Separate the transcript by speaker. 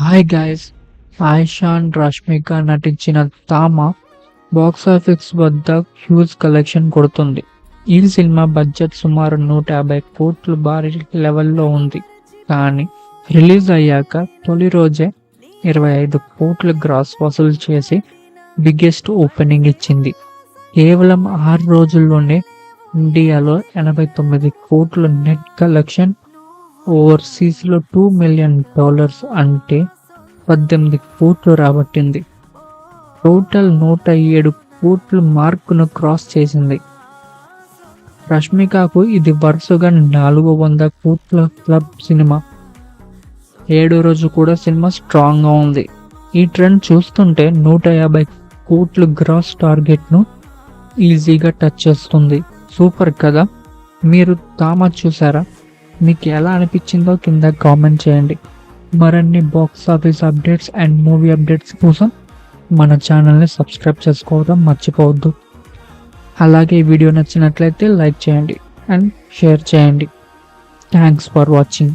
Speaker 1: Hi guys, Ayesha and Rashmika నటించిన తామ box office వద్ద huge collection కొడుతుంది. ఈ సినిమా బడ్జెట్ సుమారు 150 కోట్లు భారీ లెవెల్లో ఉంది. కానీ రిలీజ్ అయ్యాక తొలి రోజే 25 కోట్ల గ్రాస్ వసూలు చేసి బిగ్గెస్ట్ ఓపెనింగ్ ఇచ్చింది. కేవలం 6 రోజుల్లోనే ఇండియాలో 89 కోట్ల నెట్ కలెక్షన్, ఓవర్సీస్ లో $2 మిలియన్ అంటే 18 కోట్లు రాబట్టింది. టోటల్ 107 కోట్ల మార్కును క్రాస్ చేసింది. రష్మికకు ఇది వరుసగా 400 కోట్ల క్లబ్ సినిమా. 7 రోజు కూడా సినిమా స్ట్రాంగ్ గా ఉంది. ఈ ట్రెండ్ చూస్తుంటే 150 కోట్ల గ్రాస్ టార్గెట్ ను ఈజీగా టచ్ చేస్తుంది. సూపర్ కదా. మీరు తామా చూసారా? మీకు ఎలా అనిపించిందో కింద కామెంట్ చేయండి. మరిన్ని box office updates and movie updates కోసం మన ఛానల్ని సబ్స్క్రైబ్ చేసుకోవడం మర్చిపోవద్దు. అలాగే ఈ వీడియో నచ్చినట్లయితే లైక్ చేయండి అండ్ షేర్ చేయండి. Thanks for watching.